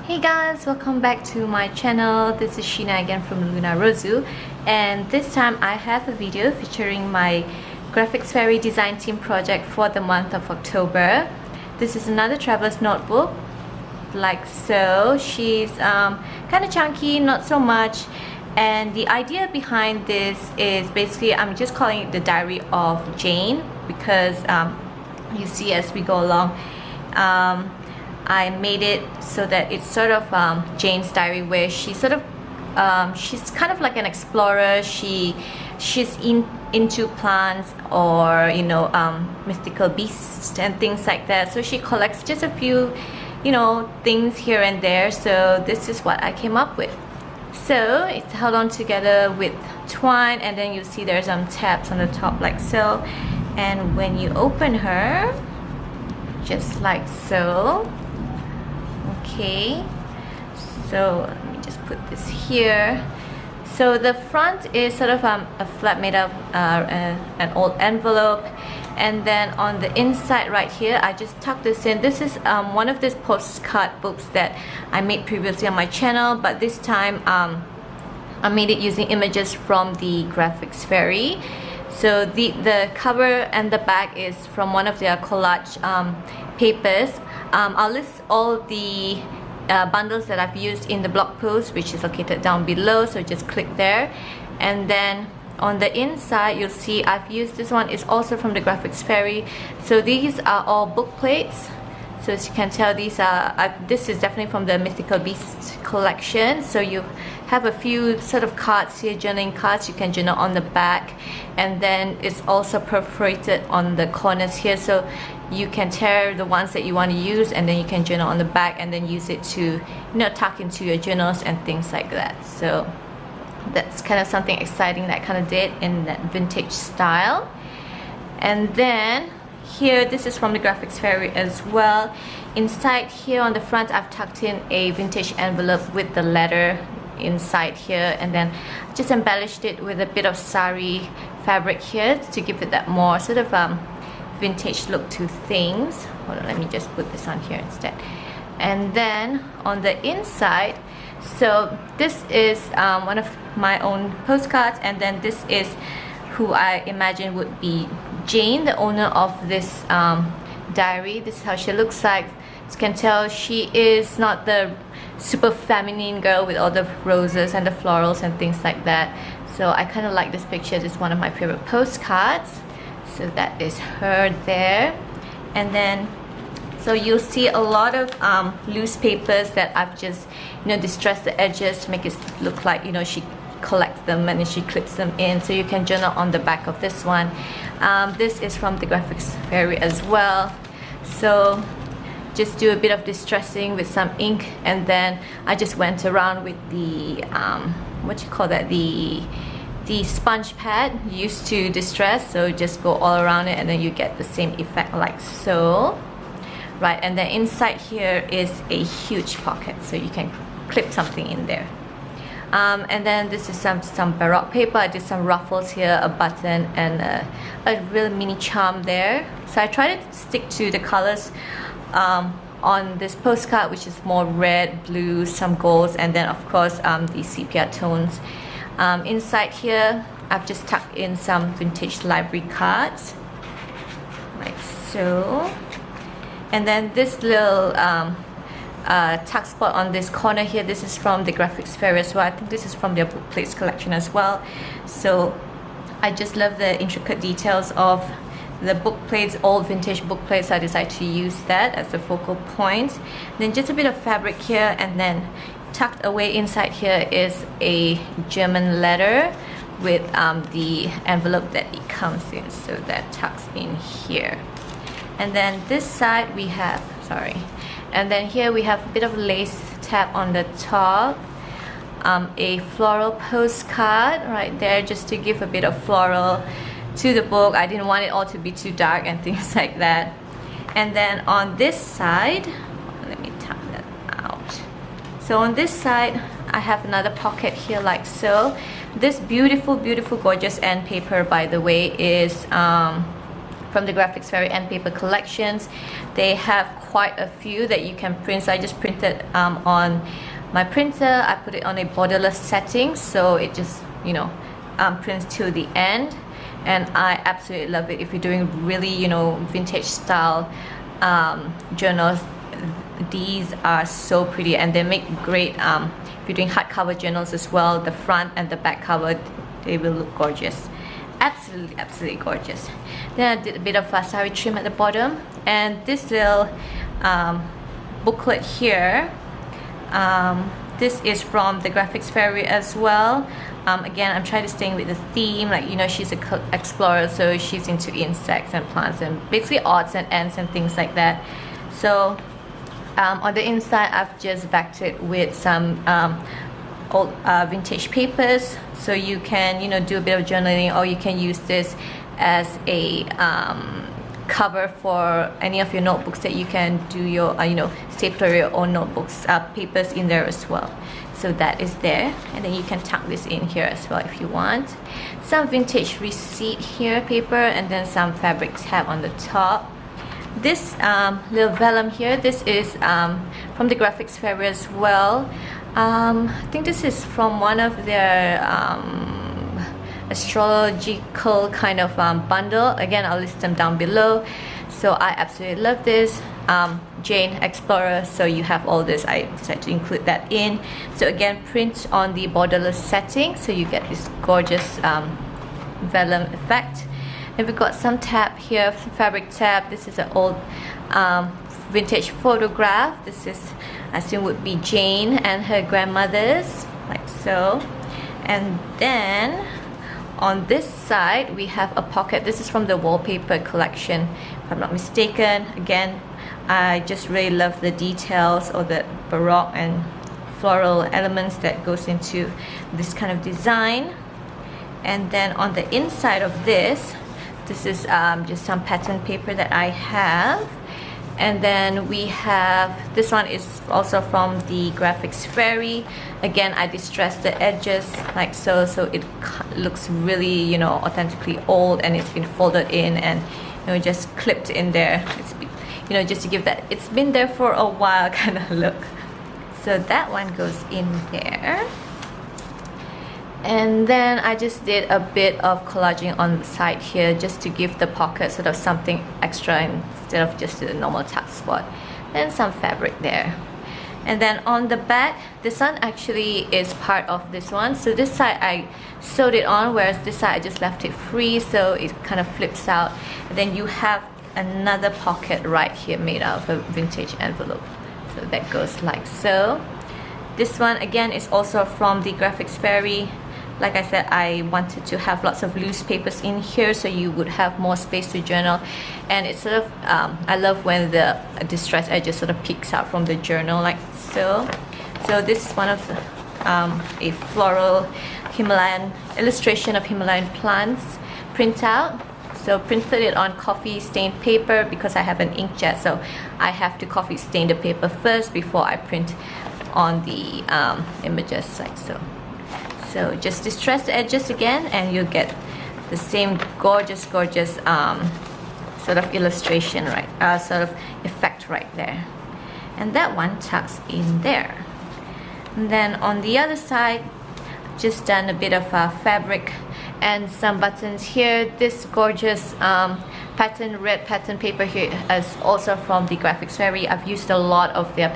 Hey guys, welcome back to my channel. This is Sheena again from Luna Rozu, and this time I have a video featuring my graphics fairy design team project for the month of October. This is another traveler's notebook like so. She's kind of chunky, not so much, and the idea behind this is basically I'm just calling it the diary of Jane because you see as we go along I made it so that it's sort of Jane's diary, where she sort of she's kind of like an explorer. She's into plants or mythical beasts and things like that. So she collects just a few things here and there. So this is what I came up with. So it's held on together with twine, and then you see there's some tabs on the top like so, and when you open her, just like so. Okay, so let me just put this here. So the front is sort of a flap made of an old envelope, and then on the inside right here I just tucked this in. This is one of these postcard books that I made previously on my channel, but this time I made it using images from the graphics fairy. So the cover and the back is from one of their collage papers. I'll list all the bundles that I've used in the blog post, which is located down below, so just click there. And then on the inside you'll see I've used this one, is also from the graphics fairy. So these are all book plates. So as you can tell, these are this is definitely from the Mythical Beasts collection. So you have a few sort of cards here, journaling cards. You can journal on the back, and then it's also perforated on the corners here, so you can tear the ones that you want to use, and then you can journal on the back and then use it to tuck into your journals and things like that. So that's kind of something exciting that I kind of did in that vintage style. And then here, this is from the graphics fairy as well. Inside here on the front I've tucked in a vintage envelope with the letter inside here, and then just embellished it with a bit of sari fabric here to give it that more sort of vintage look to things. Hold on, let me just put this on here instead. And then on the inside, so this is one of my own postcards, and then this is who I imagine would be Jane, the owner of this diary. This is how she looks like. As you can tell, she is not the super feminine girl with all the roses and the florals and things like that. So I kind of like this picture. This is one of my favorite postcards. So that is her there. And then so you'll see a lot of loose papers that I've just distressed the edges to make it look like she collects them and then she clips them in, so you can journal on the back of this one. This is from the graphics fairy as well. So just do a bit of distressing with some ink, and then I just went around with the what you call that, the sponge pad used to distress. So just go all around it, and then you get the same effect like so, right? And then inside here is a huge pocket, so you can clip something in there. And then this is some baroque paper. I did some ruffles here, a button, and a real mini charm there. So I tried to stick to the colors on this postcard, which is more red, blue, some golds, and then of course the sepia tones. Inside here I've just tucked in some vintage library cards like so. And then this little tuck spot on this corner here, this is from the graphics fairy as well. I think this is from their book plates collection as well. So I just love the intricate details of the book plates, old vintage book plates. I decided to use that as the focal point. Then just a bit of fabric here, and then tucked away inside here is a German letter with the envelope that it comes in, so that tucks in here. And then this side we have, and then here we have a bit of lace tab on the top, a floral postcard right there, just to give a bit of floral to the book. I didn't want it all to be too dark and things like that. And then on this side, let me tuck that out. So on this side I have another pocket here like so. This beautiful gorgeous end paper, by the way, is from the Graphics Fairy end paper collections. They have quite a few that you can print. So I just printed on my printer. I put it on a borderless setting, so it just, you know, prints to the end, and I absolutely love it. If you're doing really, you know, vintage style journals, these are so pretty, and they make great if you're doing hardcover journals as well. The front and the back cover, they will look gorgeous. Absolutely gorgeous. Then I did a bit of sari trim at the bottom, and this little booklet here, this is from the Graphics Fairy as well. Again, I'm trying to stay with the theme, like, you know, she's an explorer, so she's into insects and plants and basically odds and ends and things like that. So on the inside, I've just backed it with some old vintage papers, so you can, you know, do a bit of journaling, or you can use this as a cover for any of your notebooks that you can do your you know, staple your own notebooks papers in there as well. So that is there, and then you can tuck this in here as well if you want. Some vintage receipt here paper, and then some fabric tab on the top. This little vellum here, this is from the Graphics Fairy as well. I think this is from one of their astrological kind of bundle. Again, I'll list them down below. So I absolutely love this. Jane Explorer, so you have all this. I decided to include that in. So again, print on the borderless setting, so you get this gorgeous vellum effect. And we've got some tab here, fabric tab. This is an old vintage photograph. This is, I assume, would be Jane and her grandmother's, like so. And then on this side we have a pocket. This is from the wallpaper collection, if I'm not mistaken. Again, I just really love the details, or the baroque and floral elements that goes into this kind of design. And then on the inside of this is just some pattern paper that I have. And then we have, this one is also from the Graphics Fairy. Again, I distressed the edges like so, so it looks really, you know, authentically old, and it's been folded in and, you know, just clipped in there. It's, you know, just to give that it's been there for a while kind of look. So that one goes in there. And then I just did a bit of collaging on the side here, just to give the pocket sort of something extra instead of just the normal tuck spot. Then some fabric there. And then on the back, this one actually is part of this one. So this side I sewed it on, whereas this side I just left it free, so it kind of flips out. And then you have another pocket right here made out of a vintage envelope. So that goes like so. This one again is also from the Graphics Fairy. Like I said, I wanted to have lots of loose papers in here, so you would have more space to journal. And it's sort of, I love when the distressed edges sort of peeks out from the journal like so. So this is one of the, a floral Himalayan illustration of Himalayan plants printout. So printed it on coffee stained paper because I have an inkjet, so I have to coffee stain the paper first before I print on the images like so. So just distress the edges again, and you'll get the same gorgeous sort of illustration, right? Sort of effect right there. And that one tucks in there. And then on the other side, just done a bit of fabric and some buttons here. This gorgeous red pattern paper here is also from the Graphics Fairy. I've used a lot of their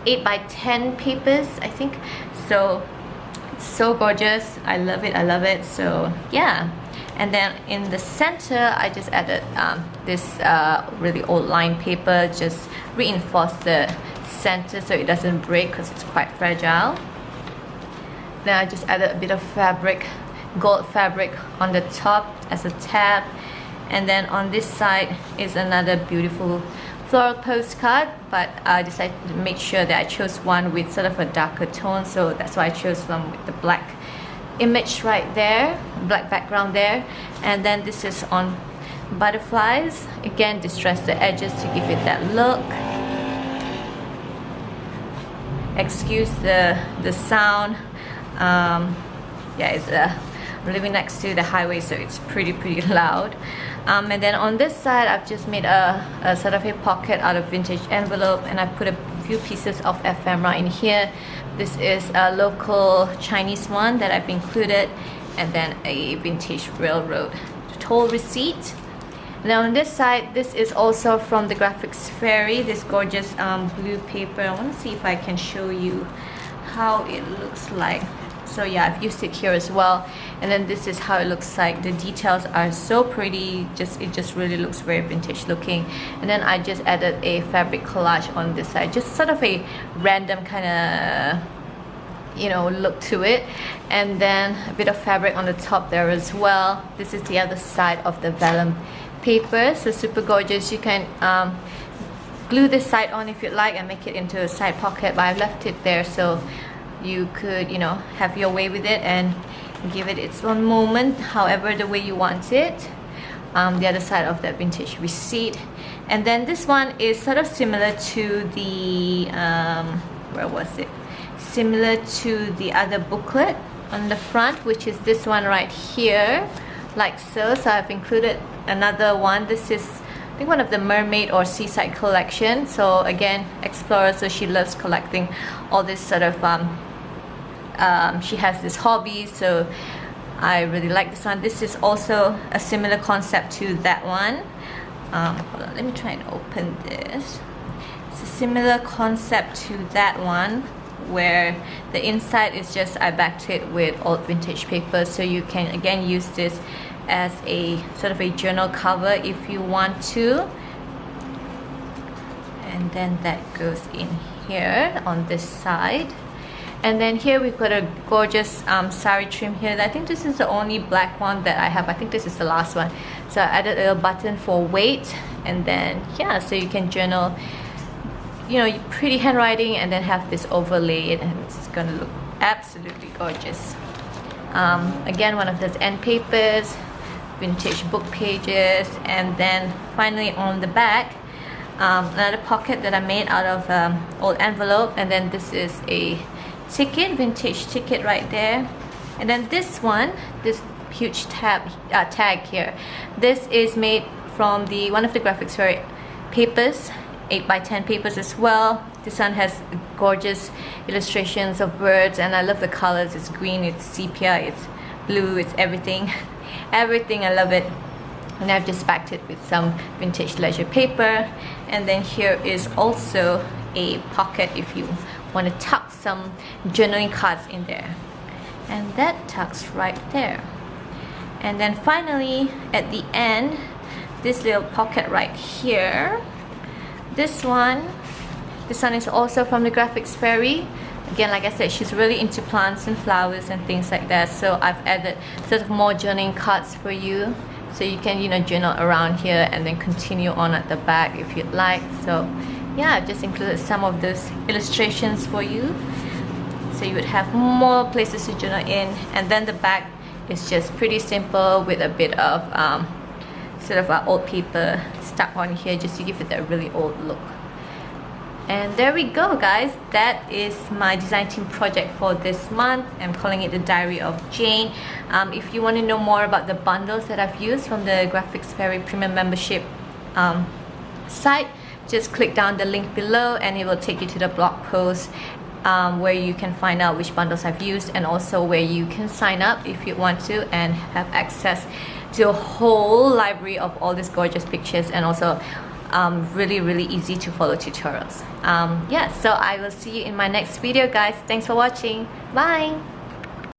8x10 papers, I think. So gorgeous. I love it. So yeah. And then in the center I just added this really old line paper, just reinforce the center so it doesn't break because it's quite fragile. Then I just added a bit of fabric, gold fabric on the top as a tab. And then on this side is another beautiful floral postcard, but I decided to make sure that I chose one with sort of a darker tone, so that's why I chose one with the black image right there, black background there. And then this is on butterflies. Again, distress the edges to give it that look. Excuse the sound. Yeah, it's I'm living next to the highway, so it's pretty loud. And then on this side, I've just made a sort of a pocket out of vintage envelope, and I put a few pieces of ephemera in here. This is a local Chinese one that I've included, and then a vintage railroad toll receipt. Now on this side, this is also from the Graphics Fairy, this gorgeous blue paper. I want to see if I can show you how it looks like. So yeah, I've used it here as well, and then this is how it looks like. The details are so pretty, it just really looks very vintage looking. And then I just added a fabric collage on this side, just sort of a random kind of, you know, look to it. And then a bit of fabric on the top there as well. This is the other side of the vellum paper, so super gorgeous. You can glue this side on if you'd like and make it into a side pocket, but I've left it there so you could, you know, have your way with it and give it its own moment however the way you want it. The other side of that vintage receipt. And then this one is sort of similar to the where was it, similar to the other booklet on the front, which is this one right here, like so. So I've included another one. This is, I think, one of the mermaid or seaside collection. So again, explorer, so she loves collecting all this sort of she has this hobby, so I really like this one. This is also a similar concept to that one. Hold on, let me try and open this. It's a similar concept to that one, where the inside is just, I backed it with old vintage paper, so you can again use this as a sort of a journal cover if you want to. And then that goes in here on this side. And then here we've got a gorgeous sari trim here. I think this is the only black one that I have. I think this is the last one. So I added a little button for weight, and then yeah, so you can journal, you know, pretty handwriting, and then have this overlaid, and it's gonna look absolutely gorgeous. Again, one of those end papers, vintage book pages, and then finally on the back, another pocket that I made out of old envelope, and then this is a ticket, vintage ticket right there. And then this one, this huge tag here, this is made from one of the Graphics Fairy papers, 8x10 papers as well. This one has gorgeous illustrations of birds, and I love the colors. It's green, it's sepia, it's blue, it's everything. Everything, I love it. And I've just backed it with some vintage leisure paper. And then here is also a pocket if you want to tuck some journaling cards in there, and that tucks right there. And then finally at the end, this little pocket right here, this one is also from the Graphics Fairy. Again, like I said, she's really into plants and flowers and things like that, so I've added sort of more journaling cards for you, so you can, you know, journal around here and then continue on at the back if you'd like. So yeah, I've just included some of those illustrations for you, so you would have more places to journal in. And then the back is just pretty simple with a bit of sort of old paper stuck on here, just to give it that really old look. And there we go, guys. That is my design team project for this month. I'm calling it the Diary of Jane. If you want to know more about the bundles that I've used from the Graphics Fairy Premium Membership site, just click down the link below and it will take you to the blog post where you can find out which bundles I've used, and also where you can sign up if you want to and have access to a whole library of all these gorgeous pictures, and also really easy to follow tutorials. Yeah, so I will see you in my next video, guys. Thanks for watching. Bye.